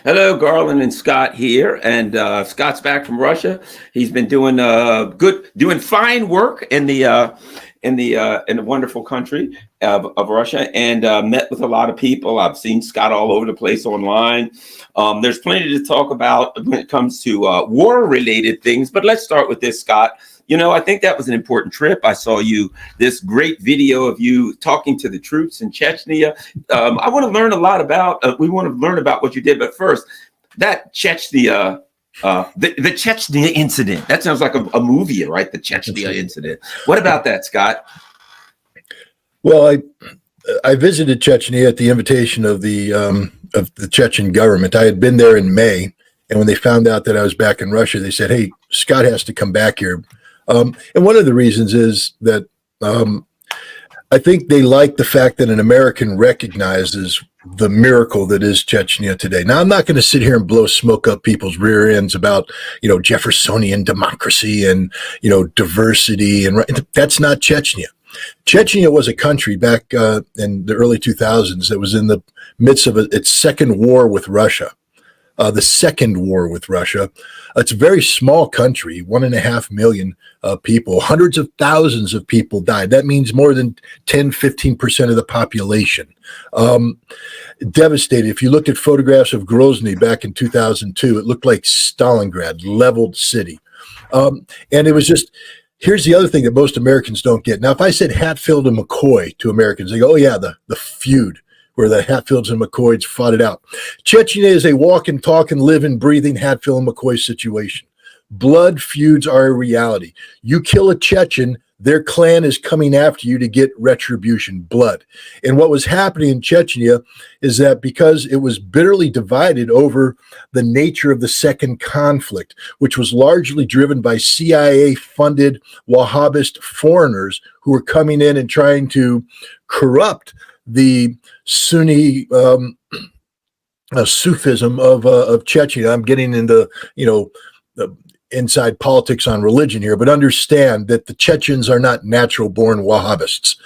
Hello, Garland and Scott here, and Scott's back from Russia. He's been doing doing fine work in the wonderful country of Russia, and met with a lot of people. I've seen Scott all over the place online. There's plenty to talk about when it comes to war-related things, but let's start with this, Scott. I think that was an important trip. I saw this great video of you talking to the troops in Chechnya. I want to learn a lot about, we want to learn about what you did, but first, that Chechnya, the Chechnya incident, that sounds like a movie, right? The Chechnya incident. What about that, Scott? Well, I visited Chechnya at the invitation of the Chechen government. I had been there in May, and when they found out that I was back in Russia, they said, "Hey, Scott has to come back here." And one of the reasons is that I think they like the fact that an American recognizes the miracle that is Chechnya today. Now, I'm not going to sit here and blow smoke up people's rear ends about, Jeffersonian democracy and, diversity. And that's not Chechnya. Chechnya was a country back in the early 2000s that was in the midst of its second war with Russia. The second war with Russia. It's a very small country, 1.5 million people. Hundreds of thousands of people died. That means more than 10, 15% of the population. Devastated. If you look at photographs of Grozny back in 2002, it looked like Stalingrad, leveled city. And it was just, here's the other thing that most Americans don't get. Now, if I said Hatfield and McCoy to Americans, they go, "Oh yeah, the feud where the Hatfields and McCoys fought it out." Chechnya is a walk and talk and live and breathing Hatfield and McCoy situation. Blood feuds are a reality. You kill a Chechen, their clan is coming after you to get retribution, blood. And what was happening in Chechnya is that because it was bitterly divided over the nature of the second conflict, which was largely driven by CIA-funded Wahhabist foreigners who were coming in and trying to corrupt the Sunni Sufism of Chechnya. I'm getting into inside politics on religion here, but understand that the Chechens are not natural-born Wahhabists.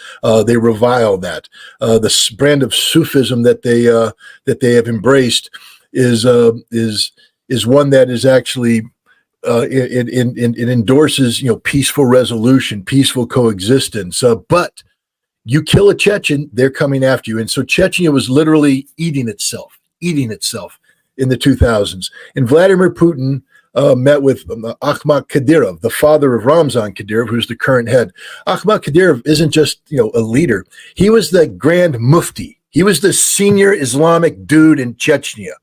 They revile that. The brand of Sufism that they have embraced is one that is actually it endorses peaceful resolution, peaceful coexistence, but you kill a Chechen, they're coming after you. And so Chechnya was literally eating itself in the 2000s. And Vladimir Putin met with Akhmat Kadyrov, the father of Ramzan Kadyrov, who's the current head. Akhmat Kadyrov isn't just a leader. He was the Grand Mufti. He was the senior Islamic dude in Chechnya.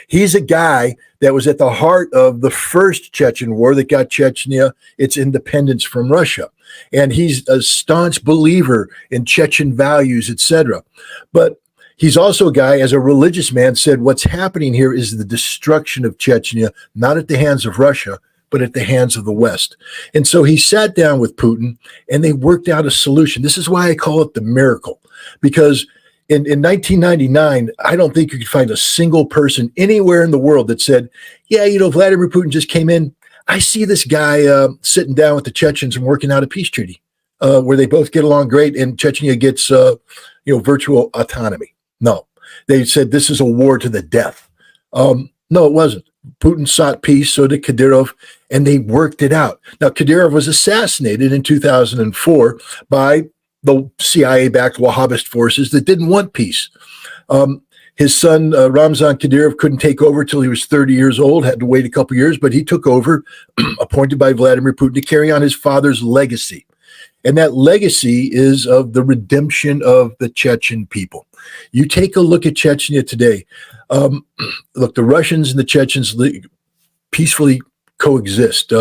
He's a guy that was at the heart of the first Chechen war that got Chechnya its independence from Russia. And he's a staunch believer in Chechen values, etc. But he's also a guy, as a religious man, said what's happening here is the destruction of Chechnya, not at the hands of Russia, but at the hands of the West. And so he sat down with Putin and they worked out a solution. This is why I call it the miracle, because in 1999, I don't think you could find a single person anywhere in the world that said, yeah, Vladimir Putin just came in. I see this guy sitting down with the Chechens and working out a peace treaty where they both get along great and Chechnya gets, virtual autonomy. No, they said this is a war to the death. No, it wasn't. Putin sought peace, so did Kadyrov, and they worked it out. Now, Kadyrov was assassinated in 2004 by the CIA-backed Wahhabist forces that didn't want peace. His son, Ramzan Kadyrov, couldn't take over till he was 30 years old, had to wait a couple years, but he took over, appointed by Vladimir Putin to carry on his father's legacy. And that legacy is of the redemption of the Chechen people. You take a look at Chechnya today. Look, the Russians and the Chechens peacefully coexist.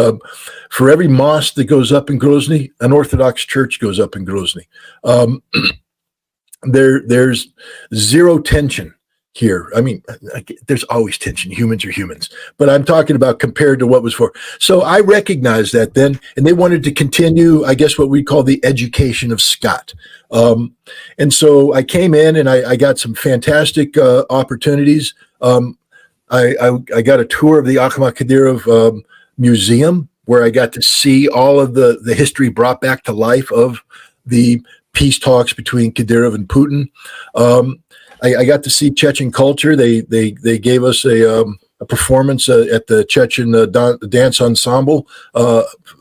For every mosque that goes up in Grozny, an Orthodox church goes up in Grozny. There's zero tension here. I mean, there's always tension. Humans are humans. But I'm talking about compared to what was for. So I recognized that then, and they wanted to continue, I guess, what we call the education of Scott. And so I came in and I got some fantastic opportunities. I got a tour of the Akhmat Kadyrov museum where I got to see all of the history brought back to life of the peace talks between Kadyrov and Putin. I got to see Chechen culture. They gave us a performance at the Chechen dance ensemble.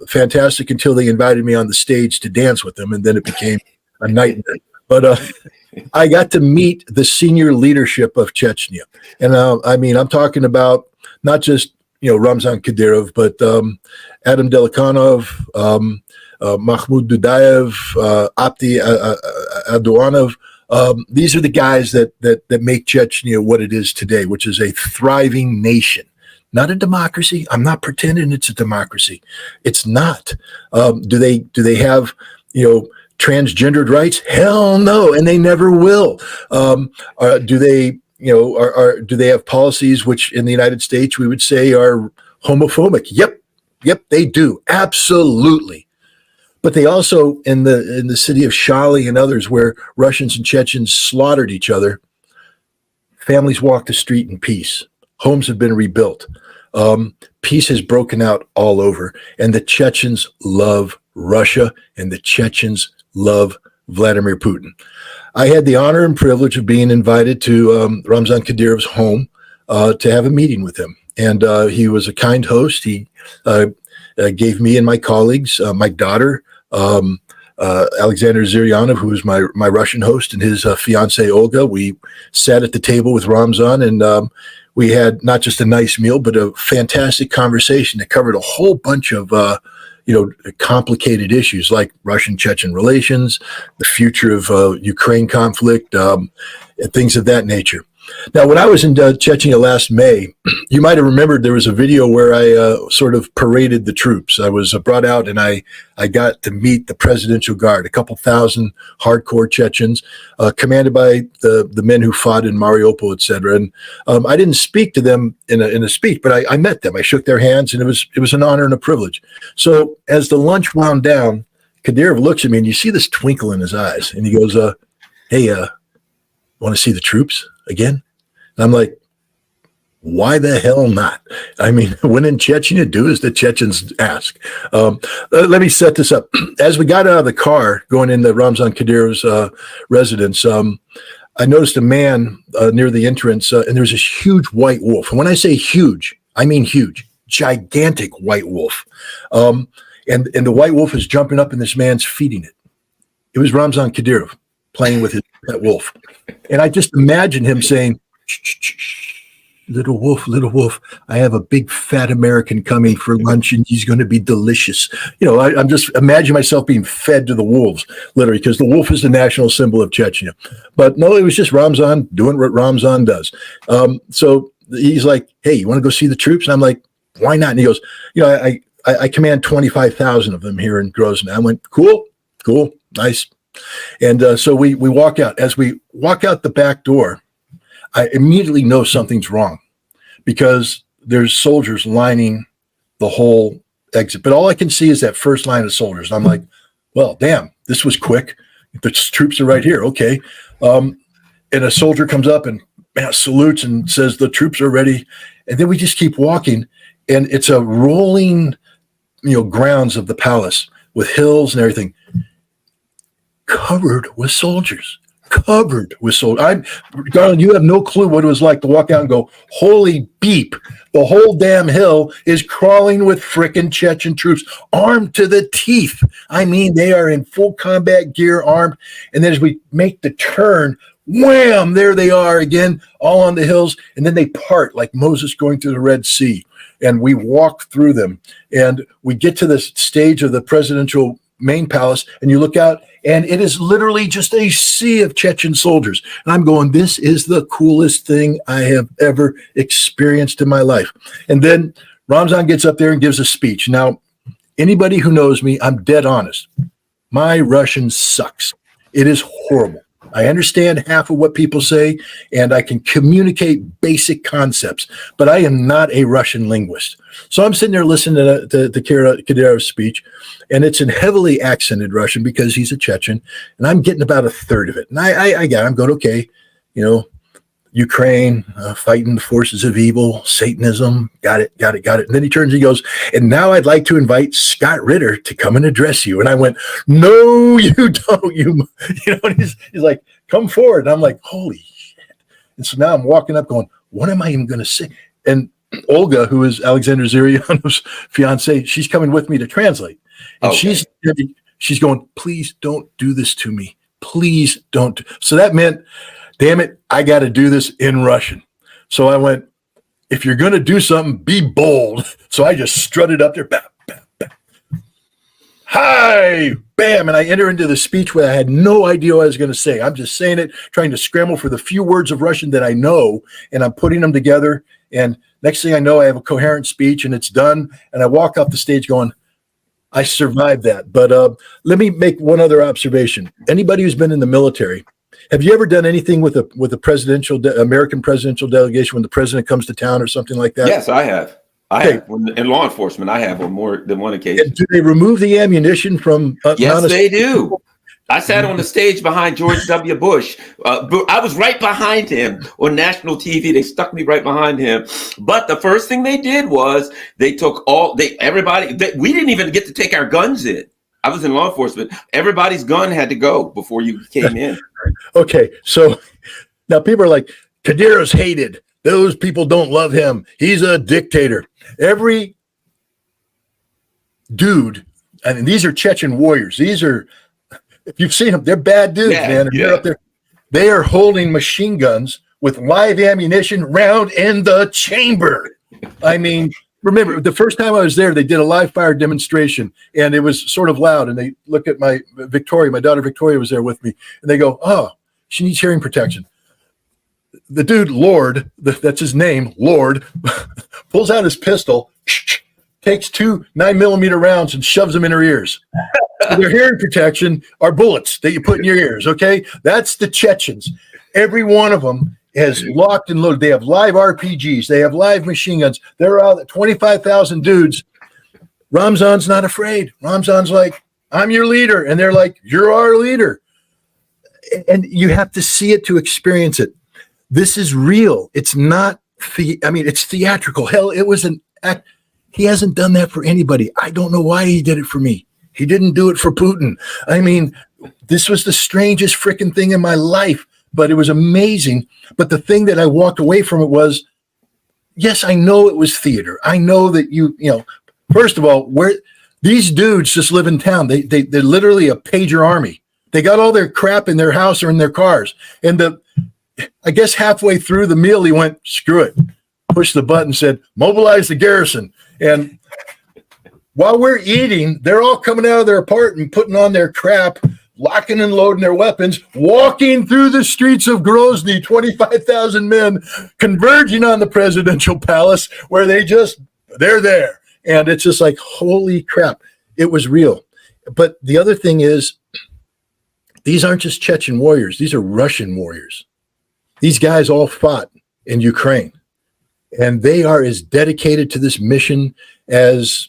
Fantastic until they invited me on the stage to dance with them, and then it became a nightmare. But I got to meet the senior leadership of Chechnya, and I mean, I'm talking about not just Ramzan Kadyrov, but Adam Delikanov, Mahmoud Dudayev, Apti Aduanov. These are the guys that make Chechnya what it is today, which is a thriving nation, not a democracy. I'm not pretending it's a democracy. It's not. Do they have transgendered rights? Hell no, and they never will. Do they do they have policies which in the United States we would say are homophobic? Yep, they do, absolutely. But they also, in the city of Shali and others where Russians and Chechens slaughtered each other, families walk the street in peace. Homes have been rebuilt. Peace has broken out all over. And the Chechens love Russia, and the Chechens love Vladimir Putin. I had the honor and privilege of being invited to Ramzan Kadyrov's home to have a meeting with him. And he was a kind host. He gave me and my colleagues, my daughter, Alexander Zyryanov, who was my Russian host, and his fiancee Olga. We sat at the table with Ramzan, and we had not just a nice meal, but a fantastic conversation that covered a whole bunch of complicated issues like Russian-Chechen relations, the future of Ukraine conflict, and things of that nature. Now, when I was in Chechnya last May, you might have remembered there was a video where I sort of paraded the troops. I was brought out and I got to meet the Presidential Guard, a couple thousand hardcore Chechens, commanded by the men who fought in Mariupol, etc. And I didn't speak to them in a speech, but I met them. I shook their hands, and it was an honor and a privilege. So as the lunch wound down, Kadyrov looks at me, and you see this twinkle in his eyes, and he goes, "Hey, want to see the troops again?" And I'm like, why the hell not? I mean, when in Chechnya, do as the Chechens ask. Let me set this up. As we got out of the car going into Ramzan Kadyrov's residence, I noticed a man near the entrance, and there's this huge white wolf. And when I say huge, I mean huge, gigantic white wolf. And the white wolf is jumping up, and this man's feeding it. It was Ramzan Kadyrov playing with that wolf. And I just imagine him saying, "Shh, little wolf, I have a big fat American coming for lunch, and he's going to be delicious." I'm just imagining myself being fed to the wolves, literally, because the wolf is the national symbol of Chechnya. But no, it was just Ramzan doing what Ramzan does. So he's like, "Hey, you want to go see the troops?" And I'm like, "Why not?" And he goes, I command 25,000 of them here in Grozny." I went, cool, nice. And so we walk out. As we walk out the back door, I immediately know something's wrong because there's soldiers lining the whole exit. But all I can see is that first line of soldiers. And I'm like, well, damn, this was quick. The troops are right here. Okay. And a soldier comes up and salutes and says, "The troops are ready." And then we just keep walking. And it's a rolling, grounds of the palace with hills and everything covered with soldiers. Garland, you have no clue what it was like to walk out and go, holy beep, the whole damn hill is crawling with frickin' Chechen troops, armed to the teeth. I mean, they are in full combat gear, armed. And then as we make the turn, wham, there they are again, all on the hills. And then they part like Moses going through the Red Sea. And we walk through them. And we get to the stage of the presidential main palace, and you look out, and it is literally just a sea of Chechen soldiers. And I'm going, this is the coolest thing I have ever experienced in my life. And then Ramzan gets up there and gives a speech. Now, anybody who knows me, I'm dead honest. My Russian sucks. It is horrible. I understand half of what people say, and I can communicate basic concepts, but I am not a Russian linguist. So I'm sitting there listening to Kadyrov's speech, and it's in heavily accented Russian because he's a Chechen, and I'm getting about a third of it. And I'm going, okay, Ukraine, fighting the forces of evil, Satanism, got it. And then he turns and he goes, "And now I'd like to invite Scott Ritter to come and address you." And I went, "No, you don't." And he's like, "Come forward." And I'm like, holy shit. And so now I'm walking up going, what am I even going to say? And Olga, who is Alexander Zyryanov's fiance, she's coming with me to translate. And Okay. she's going, please don't do this to me. Please don't. So that meant, damn it, I got to do this in Russian. So I went, if you're going to do something, be bold. So I just strutted up there. Bam, bam, bam. Hi, bam. And I enter into the speech where I had no idea what I was going to say. I'm just saying it, trying to scramble for the few words of Russian that I know, and I'm putting them together. And next thing I know, I have a coherent speech and it's done. And I walk off the stage going, I survived that. But let me make one other observation. Anybody who's been in the military, have you ever done anything with a American presidential delegation when the president comes to town or something like that? Yes, I have. Okay. Have. In law enforcement, I have on more than one occasion. And do they remove the ammunition from? Yes, they do. I sat on the stage behind George W. Bush. I was right behind him on national TV. They stuck me right behind him. But the first thing they did was they took everybody. We didn't even get to take our guns in. I was in law enforcement. Everybody's gun had to go before you came in. Okay, so now people are like, Kadyrov's hated. Those people don't love him. He's a dictator. Every dude, and these are Chechen warriors. These are, if you've seen them, they're bad dudes, man. And they're up there. They are holding machine guns with live ammunition round in the chamber. I mean, remember, the first time I was there, they did a live fire demonstration, and it was sort of loud. And they look at my daughter Victoria was there with me, and they go, oh, she needs hearing protection. The dude, Lord, that's his name, Lord, pulls out his pistol, takes 2 9mm rounds and shoves them in her ears. So their hearing protection are bullets that you put in your ears, okay? That's the Chechens. Every one of them is locked and loaded. They have live RPGs. They have live machine guns. They're out at 25,000 dudes. Ramzan's not afraid. Ramzan's like, I'm your leader. And they're like, you're our leader. And you have to see it to experience it. This is real. It's not, it's theatrical. Hell, it was an act. He hasn't done that for anybody. I don't know why he did it for me. He didn't do it for Putin. I mean, this was the strangest freaking thing in my life, but it was amazing. But the thing that I walked away from it was, yes, I know it was theater. I know that first of all, where these dudes just live in town. They're literally a pager army. They got all their crap in their house or in their cars. And I guess halfway through the meal, he went, screw it, pushed the button, said, mobilize the garrison. And while we're eating, they're all coming out of their apartment, putting on their crap, locking and loading their weapons, walking through the streets of Grozny, 25,000 men converging on the presidential palace where they're there. And it's just like, holy crap, it was real. But the other thing is, these aren't just Chechen warriors. These are Russian warriors. These guys all fought in Ukraine, and they are as dedicated to this mission as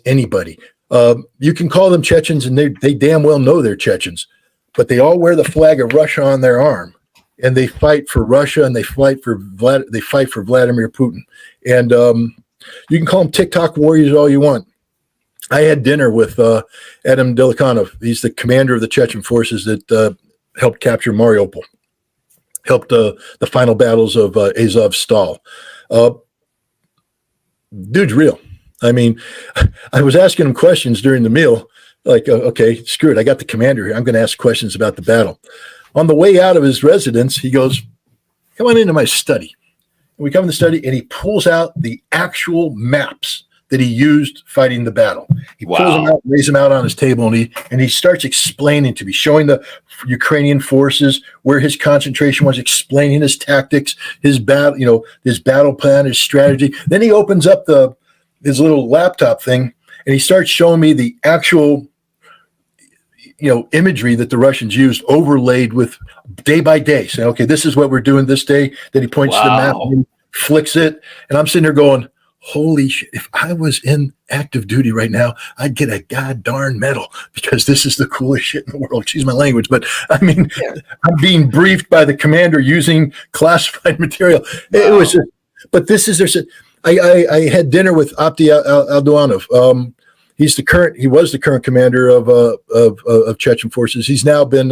anybody. You can call them Chechens, and they damn well know they're Chechens, but they all wear the flag of Russia on their arm, and they fight for Russia, and they fight for Vladimir Putin. And you can call them TikTok warriors all you want. I had dinner with Adam Delikanov. He's the commander of the Chechen forces that helped capture Mariupol. Helped the final battles of Azovstal. Dude's real. I mean, I was asking him questions during the meal, like, okay, screw it. I got the commander here. I'm going to ask questions about the battle. On the way out of his residence, he goes, come on into my study. And we come in the study, and he pulls out the actual maps that he used fighting the battle. He pulls them out, lays them out on his table, and he starts explaining to me, showing the Ukrainian forces where his concentration was, explaining his tactics, his battle, his battle plan, his strategy. Then he opens up his little laptop thing, and he starts showing me the actual imagery that the Russians used, overlaid with day by day, saying, okay, this is what we're doing this day. Then he points to the map and he flicks it, and I'm sitting there going, holy shit, if I was in active duty right now, I'd get a god darn medal, because this is the coolest shit in the world. Excuse my language, but I mean, I'm being briefed by the commander using classified material. Wow. It was but this is I had dinner with Abdi Alduanov. He was the current commander of Chechen forces. He's now been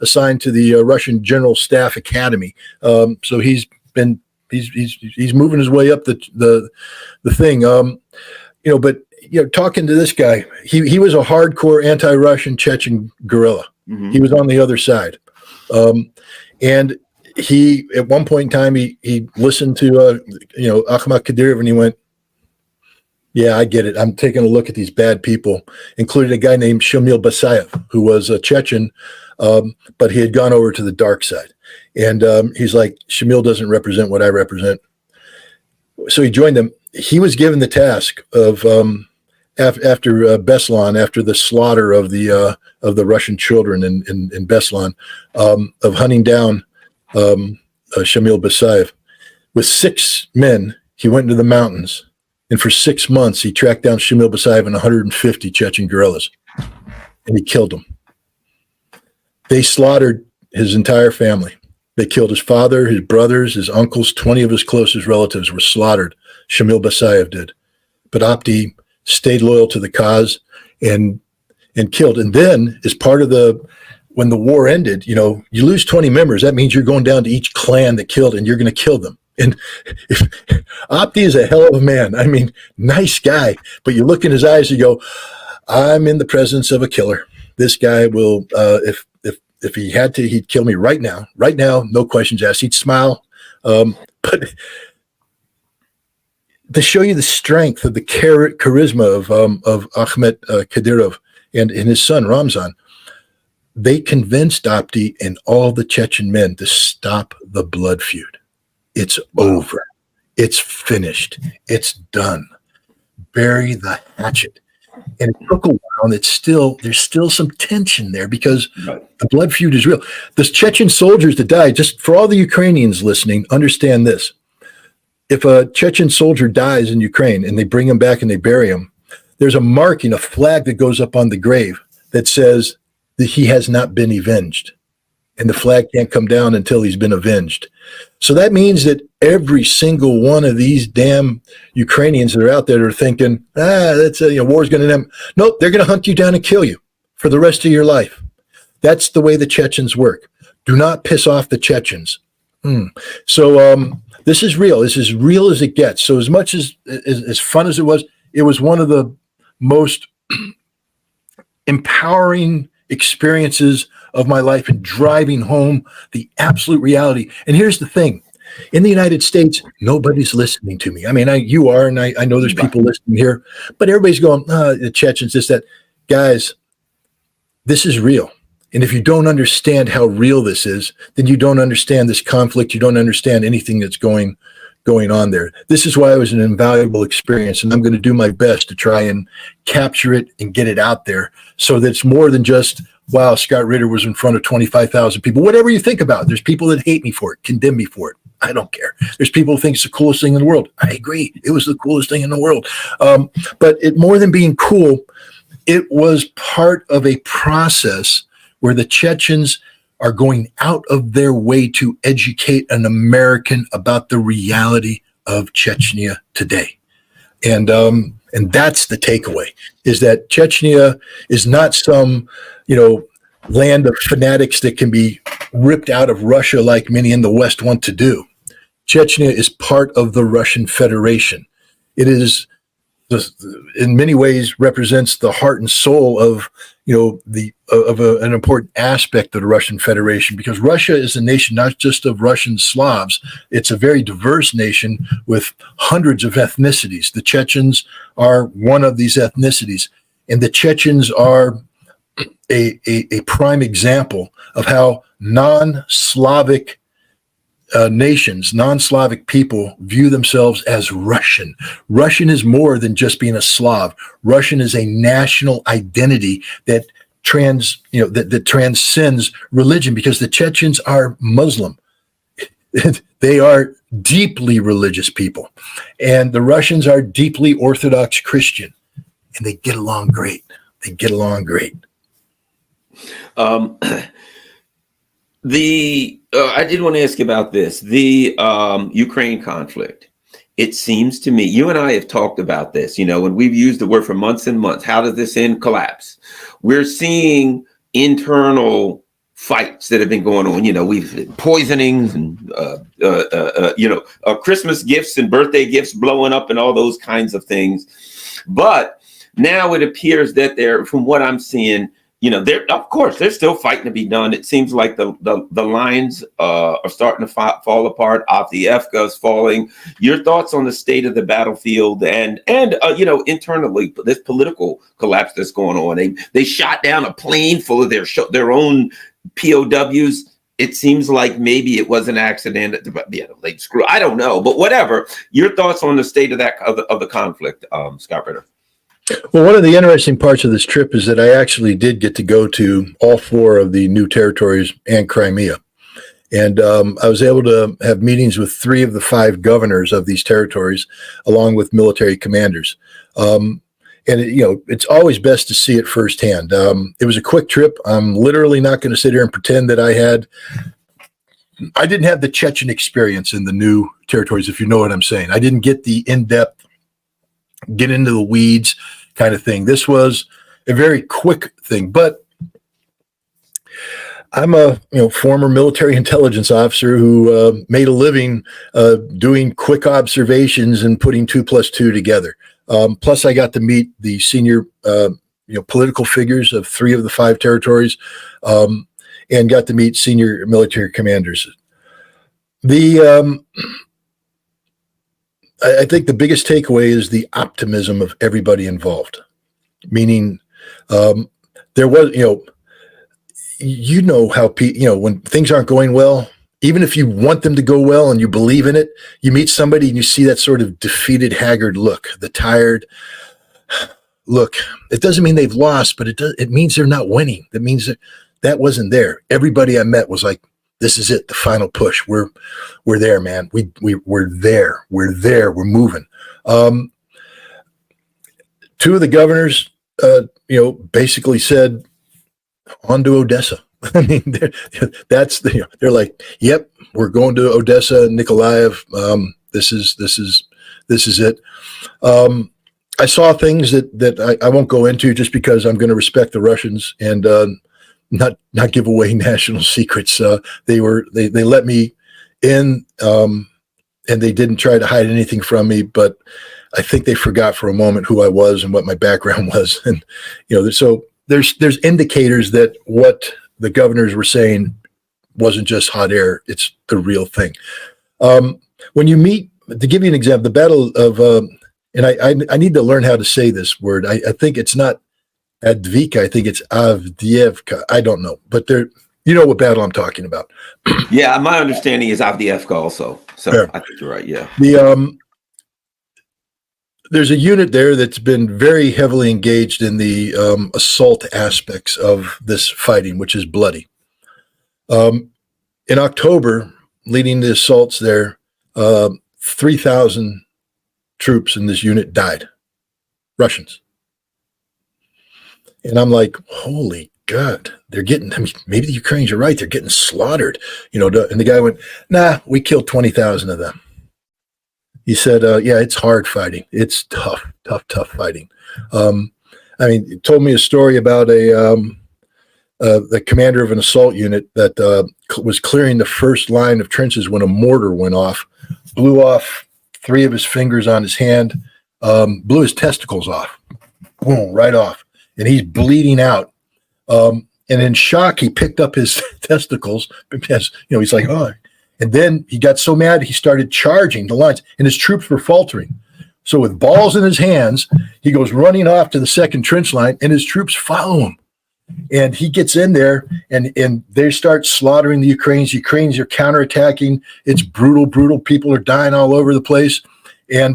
assigned to the Russian General Staff Academy. So he's moving his way up the thing. But talking to this guy, he was a hardcore anti-Russian Chechen guerrilla. Mm-hmm. He was on the other side, and he at one point in time he listened to Akhmat Kadyrov, and he went, "Yeah, I get it. I'm taking a look at these bad people," including a guy named Shamil Basayev, who was a Chechen, but he had gone over to the dark side. And he's like, Shamil doesn't represent what I represent. So he joined them. He was given the task of after Beslan, after the slaughter of the Russian children in Beslan, of hunting down Shamil Basayev. With 6 men, he went into the mountains. And for 6 months, he tracked down Shamil Basayev and 150 Chechen guerrillas, and he killed them. They slaughtered his entire family. They killed his father, his brothers, his uncles. 20 of his closest relatives were slaughtered. Shamil Basayev did. But Abdi stayed loyal to the cause and killed. And then, as part of when the war ended, you lose 20 members. That means you're going down to each clan that killed, and you're going to kill them. And Abdi is a hell of a man. I mean, nice guy. But you look in his eyes, you go, I'm in the presence of a killer. This guy will, if he had to, he'd kill me right now. Right now, no questions asked. He'd smile. But to show you the strength of the charisma of Akhmet Kadyrov and his son, Ramzan, they convinced Abdi and all the Chechen men to stop the blood feud. It's over. It's finished. It's done. Bury the hatchet. And it took a while, and there's still some tension there because the blood feud is real. The Chechen soldiers that died, just for all the Ukrainians listening, understand this. If a Chechen soldier dies in Ukraine and they bring him back and they bury him, there's a marking, a flag that goes up on the grave that says that he has not been avenged. And the flag can't come down until he's been avenged. So that means that every single one of these damn Ukrainians that are out there that are thinking, that's war's going to end. Nope, they're going to hunt you down and kill you for the rest of your life. That's the way the Chechens work. Do not piss off the Chechens. So this is real. This is as real as it gets. So as much as fun as it was one of the most empowering experiences of my life in driving home the absolute reality. And here's the thing. In the United States, nobody's listening to me. I mean, you are, and I know there's people listening here, but everybody's going, the Chechens, this, that. Guys, this is real. And if you don't understand how real this is, then you don't understand this conflict. You don't understand anything that's going on there. This is why it was an invaluable experience, and I'm going to do my best to try and capture it and get it out there so that it's more than just, wow, Scott Ritter was in front of 25,000 people. Whatever you think about it. There's people that hate me for it, condemn me for it. I don't care. There's people who think it's the coolest thing in the world. I agree. It was the coolest thing in the world. But it more than being cool, it was part of a process where the Chechens are going out of their way to educate an American about the reality of Chechnya today. And that's the takeaway, is that Chechnya is not some, land of fanatics that can be ripped out of Russia like many in the West want to do. Chechnya is part of the Russian Federation. It is, in many ways, represents the heart and soul of, an important aspect of the Russian Federation, because Russia is a nation not just of Russian Slavs. It's a very diverse nation with hundreds of ethnicities. The Chechens are one of these ethnicities, and the Chechens are a prime example of how non-Slavic nations, non-Slavic people view themselves as Russian. Russian is more than just being a Slav. Russian is a national identity that that transcends religion, because the Chechens are Muslim. They are deeply religious people, and the Russians are deeply Orthodox Christian, and they get along great. I did want to ask you about this, the Ukraine conflict. it seems to me, you and I have talked about this, and we've used the word for months and months. How does this end collapse? We're seeing internal fights that have been going on. We've poisonings and Christmas gifts and birthday gifts blowing up and all those kinds of things. But now it appears that from what I'm seeing, of course, there's still fighting to be done. It seems like the lines are starting to fall apart. Avdiivka is falling. Your thoughts on the state of the battlefield and internally, this political collapse that's going on. They shot down a plane full of their own POWs. It seems like maybe it was an accident. I don't know, but whatever. Your thoughts on the state of the conflict, Scott Ritter? Well, one of the interesting parts of this trip is that I actually did get to go to all 4 of the new territories and Crimea. And I was able to have meetings with 3 of the 5 governors of these territories, along with military commanders. It's always best to see it firsthand. It was a quick trip. I'm literally not going to sit here and pretend that I didn't have the Chechen experience in the new territories, if you know what I'm saying. I didn't get the in-depth, get into the weeds kind of thing. This was a very quick thing, but I'm a former military intelligence officer who made a living doing quick observations and putting 2 + 2 together. Plus, I got to meet the senior political figures of 3 of the 5 territories, and got to meet senior military commanders. I think the biggest takeaway is the optimism of everybody involved, meaning there was, how when things aren't going well, even if you want them to go well and you believe in it, you meet somebody and you see that sort of defeated, haggard look, the tired look. It doesn't mean they've lost, but it means they're not winning. That means that wasn't there. Everybody I met was like, this is it, the final push. We're there, man. We're there. We're there. We're moving. 2 of the governors, basically said, on to Odessa. I mean, they're like, yep, we're going to Odessa and Nikolaev. This is it. I saw things that I won't go into just because I'm going to respect the Russians and not give away national secrets. They let me in, and they didn't try to hide anything from me, but I think they forgot for a moment who I was and what my background was. And, so there's indicators that what the governors were saying wasn't just hot air. It's the real thing. When you meet, to give you an example, the Battle of, and I need to learn how to say this word. I think it's not Advika. I think it's Avdiivka. I don't know, but you know what battle I'm talking about. Yeah, my understanding is Avdiivka also. So yeah. I think you're right. Yeah. There's a unit there that's been very heavily engaged in the assault aspects of this fighting, which is bloody. In October, leading the assaults there, 3,000 troops in this unit died, Russians. And I'm like, holy God, maybe the Ukrainians are right. They're getting slaughtered, and the guy went, nah, we killed 20,000 of them. He said, yeah, it's hard fighting. It's tough fighting. He told me a story about the commander of an assault unit that was clearing the first line of trenches when a mortar went off, blew off 3 of his fingers on his hand, blew his testicles off, boom, right off. And he's bleeding out. And in shock, he picked up his testicles because, he's like, oh. And then he got so mad, he started charging the lines, and his troops were faltering. So with balls in his hands, he goes running off to the second trench line, and his troops follow him. And he gets in there, and they start slaughtering the Ukrainians. Ukrainians are counterattacking. It's brutal. People are dying all over the place. And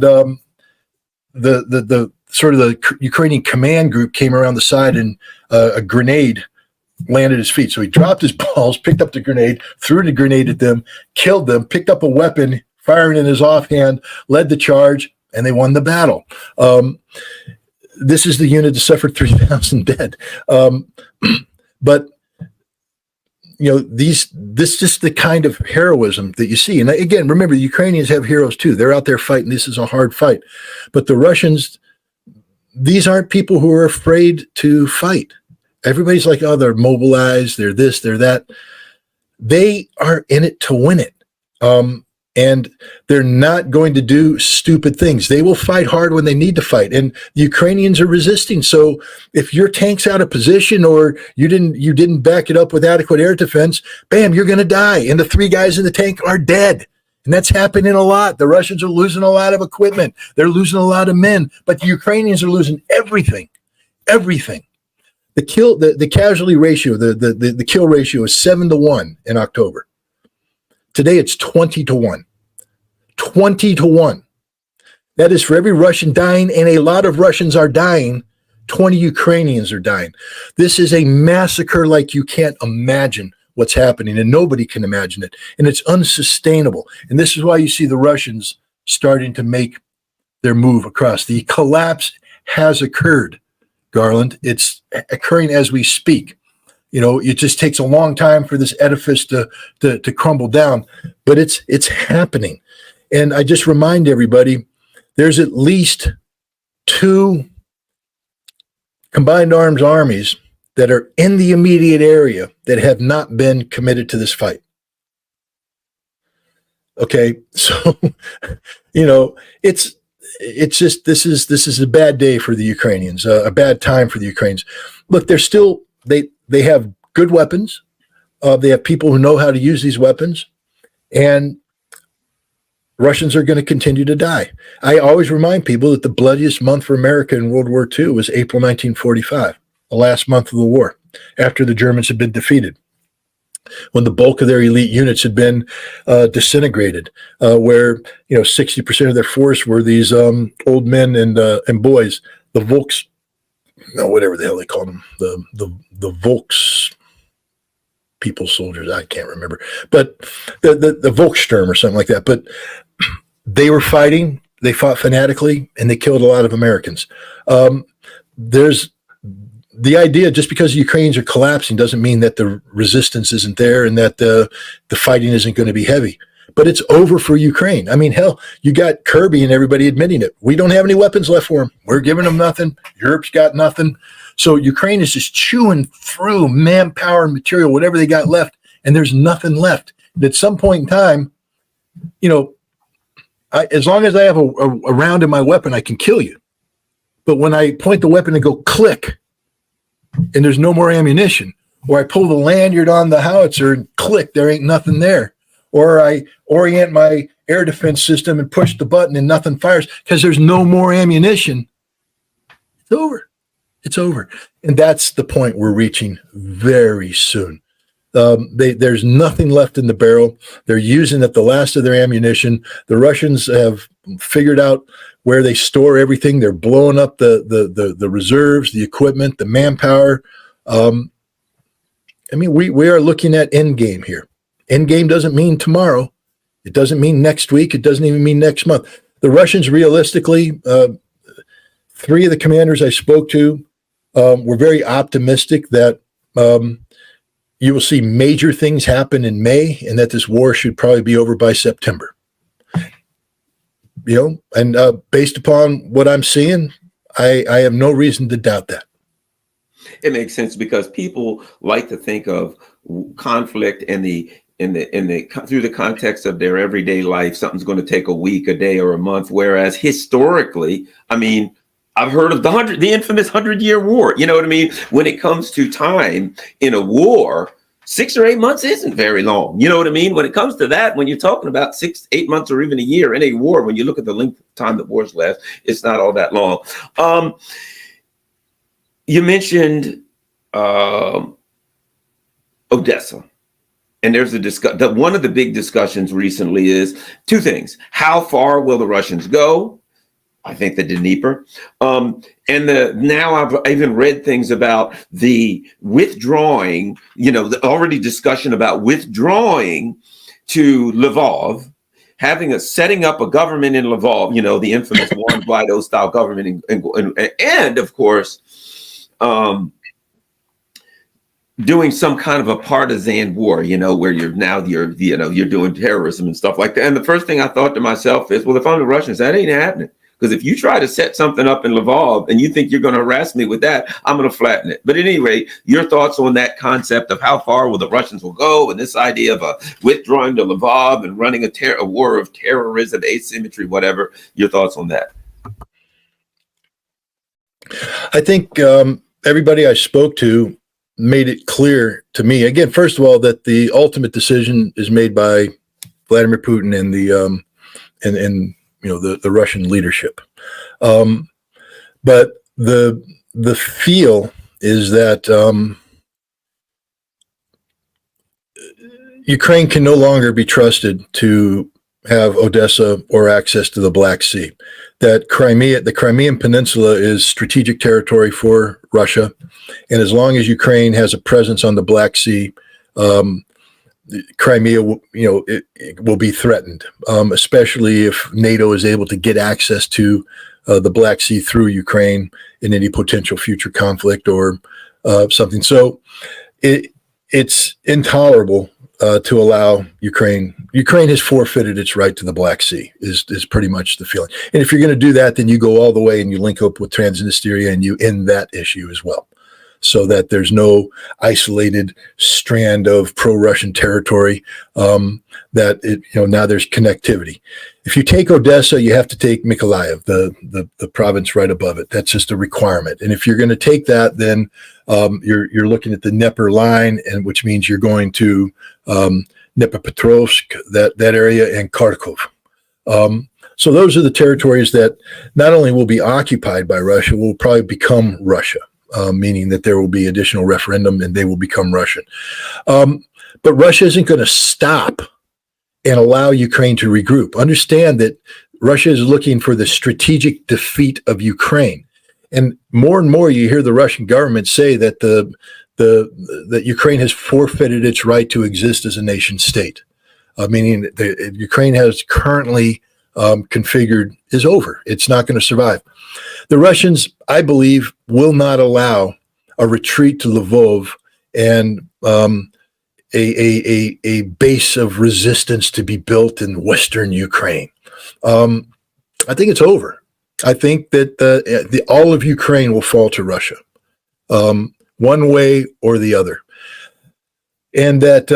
the sort of the Ukrainian command group came around the side, and a grenade landed at his feet. So he dropped his balls, picked up the grenade, threw the grenade at them, killed them, picked up a weapon, firing in his offhand, led the charge, and they won the battle. This is the unit that suffered 3,000 dead. But this just the kind of heroism that you see. And again, remember, the Ukrainians have heroes too. They're out there fighting. This is a hard fight. But the Russians, these aren't people who are afraid to fight. Everybody's like, oh, they're mobilized, they're this, they're that. They are in it to win it. And they're not going to do stupid things. They will fight hard when they need to fight. And the Ukrainians are resisting. So if your tank's out of position or you didn't back it up with adequate air defense, bam, you're going to die. And the 3 guys in the tank are dead. And that's happening a lot. The Russians are losing a lot of equipment. They're losing a lot of men. But the Ukrainians are losing everything. Everything. The casualty ratio, the kill ratio is 7-1 in October. Today it's 20-1. 20-1. That is for every Russian dying, and a lot of Russians are dying. 20 Ukrainians are dying. This is a massacre like you can't imagine what's happening, and nobody can imagine it. And it's unsustainable. And this is why you see the Russians starting to make their move across. The collapse has occurred, Garland. It's occurring as we speak. It just takes a long time for this edifice to crumble down, but it's happening. And I just remind everybody, there's at least 2 combined arms armies that are in the immediate area that have not been committed to this fight. Okay, so it's just this is a bad day for the Ukrainians, a bad time for the Ukrainians. Look, they're still they have good weapons. They have people who know how to use these weapons, and Russians are going to continue to die. I always remind people that the bloodiest month for America in World War II was April 1945, the last month of the war, after the Germans had been defeated, when the bulk of their elite units had been disintegrated, where 60% of their force were these old men and boys, the Volks, whatever the hell they called them, the Volks. People soldiers, I can't remember, but the Volkssturm or something like that. But they were fighting, they fought fanatically, and they killed a lot of Americans. There's the idea, just because the Ukrainians are collapsing doesn't mean that the resistance isn't there and that the fighting isn't going to be heavy. But it's over for Ukraine. I mean, hell, you got Kirby and everybody admitting it. We don't have any weapons left for them. We're giving them nothing. Europe's got nothing. So Ukraine is just chewing through manpower and material, whatever they got left, and there's nothing left. And at some point in time, as long as I have a round in my weapon, I can kill you. But when I point the weapon and go click, and there's no more ammunition, or I pull the lanyard on the howitzer and click, there ain't nothing there, or I orient my air defense system and push the button and nothing fires because there's no more ammunition, it's over. It's over. And that's the point we're reaching very soon. There's nothing left in the barrel. They're using up the last of their ammunition. The Russians have figured out where they store everything. They're blowing up the reserves, the equipment, the manpower. We are looking at end game here. End game doesn't mean tomorrow. It doesn't mean next week. It doesn't even mean next month. The Russians, realistically, 3 of the commanders I spoke to were very optimistic that you will see major things happen in May and that this war should probably be over by September. And based upon what I'm seeing, I have no reason to doubt that. It makes sense because people like to think of conflict in the through the context of their everyday life. Something's going to take a week, a day, or a month. Whereas historically, I've heard of the infamous 100-Year War. You know what I mean? When it comes to time in a war, 6 or 8 months isn't very long. You know what I mean? When it comes to that, when you're talking about 6, 8 months, or even a year in a war, when you look at the length of time that wars last, it's not all that long. You mentioned Odessa. And there's one of the big discussions recently is 2 things. How far will the Russians go? I think the Dnieper. Now I've even read things about the withdrawing, already discussion about withdrawing to Lvov, setting up a government in Lvov, the infamous Warren Blido style government. And of course, doing some kind of a partisan war, where you're doing terrorism and stuff like that. And the first thing I thought to myself is, well, if I'm the Russians, that ain't happening. Because if you try to set something up in Lvov and you think you're going to harass me with that, I'm going to flatten it. But at any rate, your thoughts on that concept of how far will the Russians will go, and this idea of withdrawing to Lvov and running a war of terrorism, asymmetry, whatever. Your thoughts on that? I think everybody I spoke to made it clear to me, again, first of all, that the ultimate decision is made by Vladimir Putin and the Russian leadership. But the feel is that Ukraine can no longer be trusted to have Odessa or access to the Black Sea. That the Crimean Peninsula is strategic territory for Russia. And as long as Ukraine has a presence on the Black Sea, Crimea will be threatened, especially if NATO is able to get access to the Black Sea through Ukraine in any potential future conflict or something. So it's intolerable to allow Ukraine. Ukraine has forfeited its right to the Black Sea, is pretty much the feeling. And if you're going to do that, then you go all the way and you link up with Transnistria and you end that issue as well, so that there's no isolated strand of pro-Russian territory. Now there's connectivity. If you take Odessa, you have to take Mykolaiv, the province right above it. That's just a requirement. And if you're going to take that, then you're looking at the Dnieper line, and which means you're going to Dnipropetrovsk, that area, and Kharkov. So those are the territories that not only will be occupied by Russia, will probably become Russia. Meaning that there will be additional referendum and they will become Russian. But Russia isn't going to stop and allow Ukraine to regroup. Understand that Russia is looking for the strategic defeat of Ukraine. And more you hear the Russian government say that that Ukraine has forfeited its right to exist as a nation state, meaning that Ukraine has currently configured is over. It's not going to survive. The Russians, I believe, will not allow a retreat to Lvov and a base of resistance to be built in Western Ukraine. I think it's over. I think that all of Ukraine will fall to Russia, one way or the other. And that,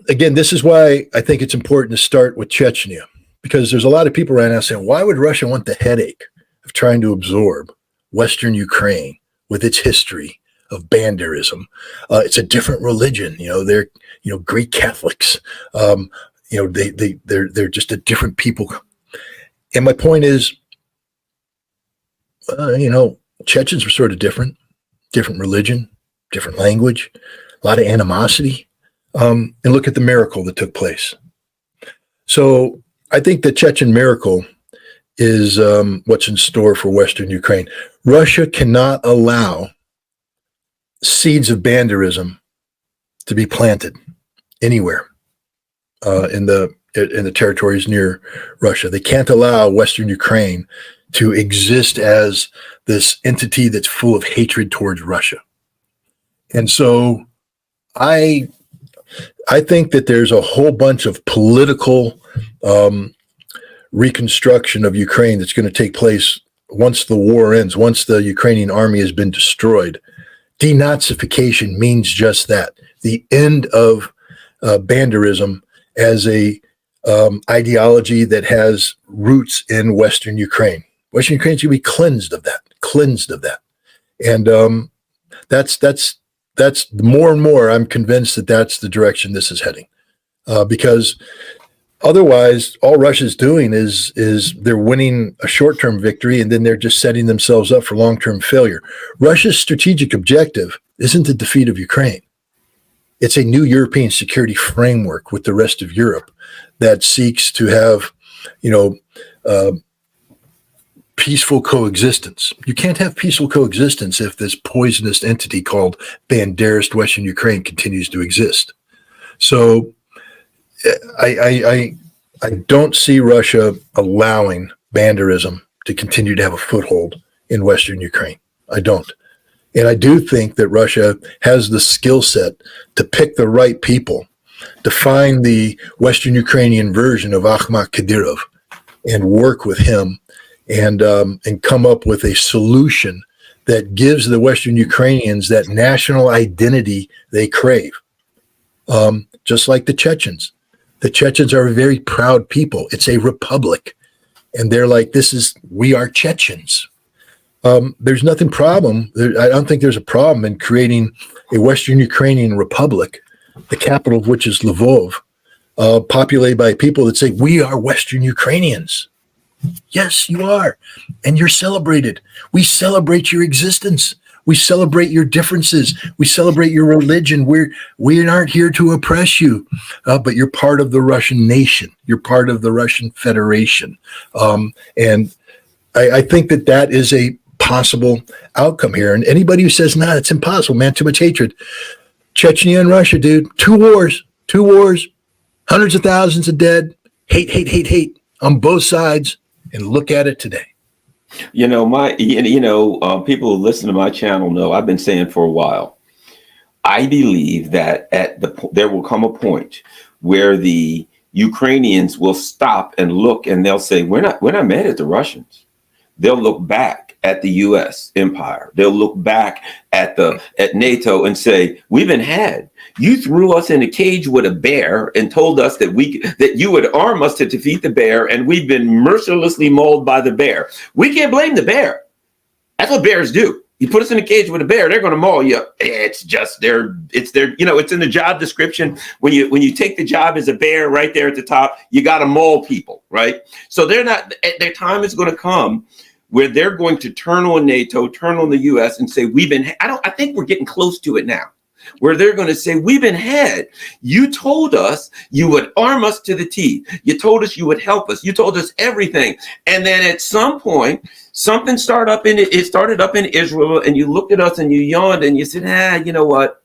again, this is why I think it's important to start with Chechnya, because there's a lot of people right now saying, why would Russia want the headache of trying to absorb Western Ukraine with its history of Banderism? It's a different religion. They're, Greek Catholics. They're just a different people. And my point is, Chechens were sort of different religion, different language, a lot of animosity. And look at the miracle that took place. So I think the Chechen miracle is what's in store for Western Ukraine. Russia cannot allow seeds of Banderism to be planted anywhere in the territories near Russia. They can't allow Western Ukraine to exist as this entity that's full of hatred towards Russia. And so I think that there's a whole bunch of political reconstruction of Ukraine that's going to take place once the war ends, once the Ukrainian army has been destroyed. Denazification means just that, the end of Banderism as a ideology that has roots in Western Ukraine. Western Ukraine is going to be cleansed of that. And that's more and more, I'm convinced that that's the direction this is heading. Because otherwise, all Russia's doing is they're winning a short-term victory, and then they're just setting themselves up for long-term failure. Russia's strategic objective isn't the defeat of Ukraine. It's a new European security framework with the rest of Europe that seeks to have, peaceful coexistence. You can't have peaceful coexistence if this poisonous entity called Banderist Western Ukraine continues to exist. So I don't see Russia allowing Banderism to continue to have a foothold in Western Ukraine. I don't. And I do think that Russia has the skill set to pick the right people, to find the Western Ukrainian version of Akhmat Kadyrov and work with him and come up with a solution that gives the Western Ukrainians that national identity they crave. Just like the Chechens. The Chechens are a very proud people. It's a republic. And they're like, we are Chechens. There's nothing I don't think there's a problem in creating a Western Ukrainian republic, the capital of which is Lvov, populated by people that say, we are Western Ukrainians. Yes, you are. And you're celebrated. We celebrate your existence. We celebrate your differences. We celebrate your religion. We aren't here to oppress you, but you're part of the Russian nation. You're part of the Russian Federation. And I think that is a possible outcome here. And anybody who says, nah, it's impossible, man, too much hatred. Chechnya and Russia, dude, two wars, hundreds of thousands of dead, hate on both sides. And look at it today. People who listen to my channel know I've been saying for a while, I believe that there will come a point where the Ukrainians will stop and look and they'll say, we're not mad at the Russians. They'll look back at the U.S. empire. They'll look back at NATO and say, we've been had. You threw us in a cage with a bear and told us that you would arm us to defeat the bear, and we've been mercilessly mauled by the bear. We can't blame the bear. That's what bears do. You put us in a cage with a bear, they're going to maul you. It's in the job description. When you take the job as a bear right there at the top, you got to maul people, right? So their time is going to come where they're going to turn on NATO, turn on the U.S. and say, I think we're getting close to it now, where they're going to say, we've been had. You told us you would arm us to the teeth. You told us you would help us. You told us everything. And then at some point, something started up in Israel, and you looked at us and you yawned and you said, you know what?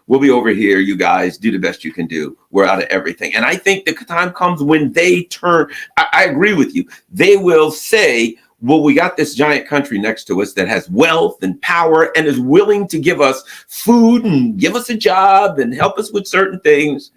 We'll be over here. You guys do the best you can do. We're out of everything. And I think the time comes when they turn. I agree with you. They will say, well, we got this giant country next to us that has wealth and power and is willing to give us food and give us a job and help us with certain things.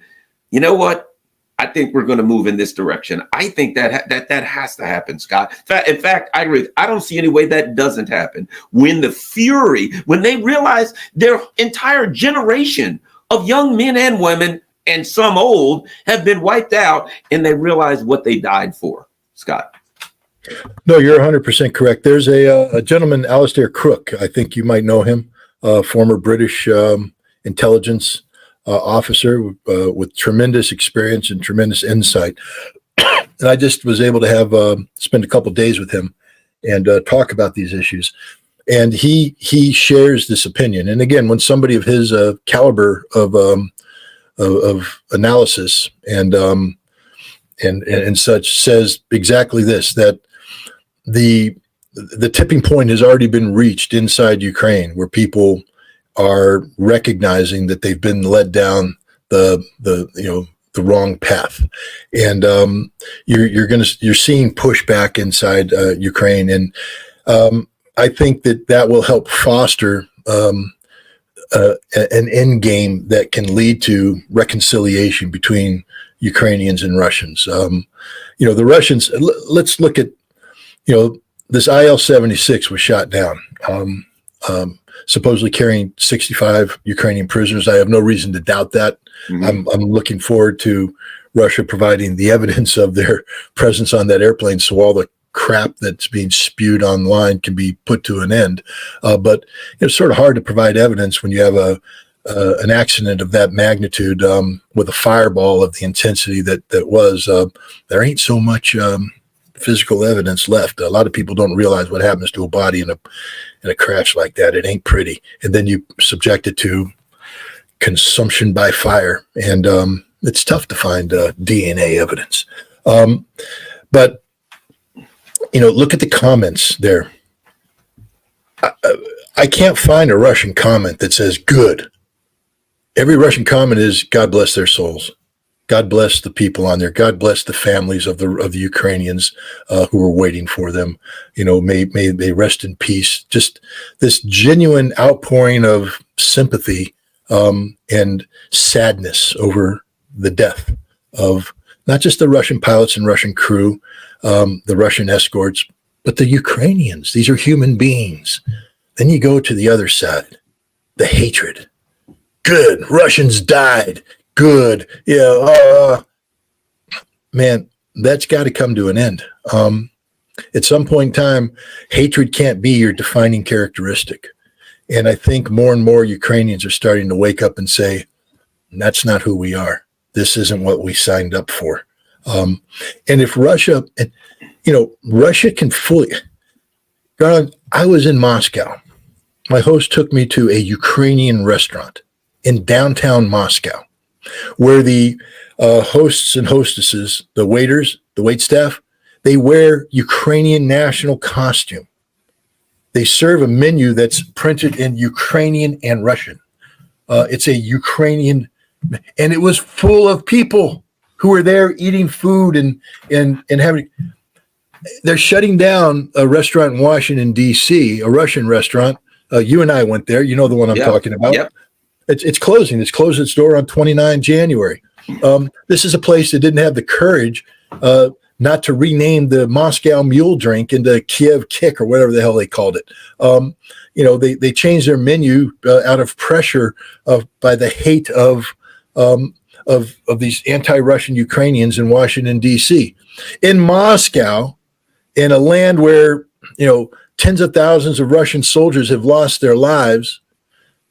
You know what? I think we're going to move in this direction. I think that has to happen, Scott. In fact, I agree. I don't see any way that doesn't happen. When they realize their entire generation of young men and women, and some old, have been wiped out, and they realize what they died for, Scott. No, you're 100% correct. There's a gentleman, Alistair Crook. I think you might know him, former British intelligence officer with tremendous experience and tremendous insight. And I just was able to spend a couple of days with him and talk about these issues. And he shares this opinion. And again, when somebody of his caliber of analysis and such says exactly this, that the tipping point has already been reached inside Ukraine, where people are recognizing that they've been led down the wrong path, and you're seeing pushback inside Ukraine, and I think that will help foster an end game that can lead to reconciliation between Ukrainians and Russians. The Russians. Let's look at this IL-76 was shot down. Supposedly carrying 65 Ukrainian prisoners. I have no reason to doubt that. Mm-hmm. I'm looking forward to Russia providing the evidence of their presence on that airplane, so all the crap that's being spewed online can be put to an end. But it's sort of hard to provide evidence when you have an accident of that magnitude with a fireball of the intensity that was. There ain't so much physical evidence left. A lot of people don't realize what happens to a body in a crash like that. It ain't pretty. And then you subject it to consumption by fire. And it's tough to find DNA evidence. But, look at the comments there. I can't find a Russian comment that says good. Every Russian comment is, God bless their souls. God bless the people on there. God bless the families of the Ukrainians who were waiting for them. May they rest in peace. Just this genuine outpouring of sympathy and sadness over the death of not just the Russian pilots and Russian crew, the Russian escorts, but the Ukrainians. These are human beings. Then you go to the other side, the hatred. Good, Russians died. Good, yeah. Man, that's got to come to an end. At some point in time, hatred can't be your defining characteristic. And I think more and more Ukrainians are starting to wake up and say, that's not who we are. This isn't what we signed up for. And if Russia, Russia can fully. Garland, I was in Moscow. My host took me to a Ukrainian restaurant in downtown Moscow, where the hosts and hostesses, the waiters, the waitstaff, they wear Ukrainian national costume. They serve a menu that's printed in Ukrainian and Russian. It's a Ukrainian, and it was full of people who were there eating food and having. They're shutting down a restaurant in Washington, D.C., a Russian restaurant. You and I went there. You know the one I'm talking about. Yep. It's closing. It's closed its door on 29 January. This is a place that didn't have the courage not to rename the Moscow Mule Drink into Kiev Kick or whatever the hell they called it. They changed their menu out of pressure by the hate of these anti-Russian Ukrainians in Washington, D.C. In Moscow, in a land where tens of thousands of Russian soldiers have lost their lives,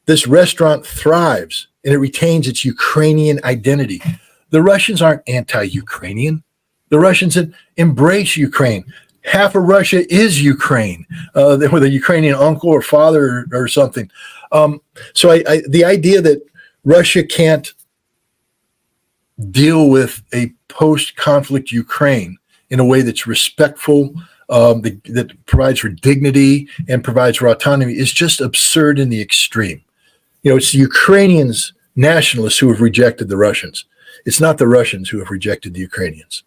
this restaurant thrives and it retains its Ukrainian identity. The Russians aren't anti-Ukrainian. The Russians embrace Ukraine. Half of Russia is Ukraine, with a Ukrainian uncle or father or something. So the idea that Russia can't deal with a post-conflict Ukraine in a way that's respectful, that provides for dignity and provides for autonomy is just absurd in the extreme. It's the Ukrainians, nationalists, who have rejected the Russians. It's not the Russians who have rejected the Ukrainians.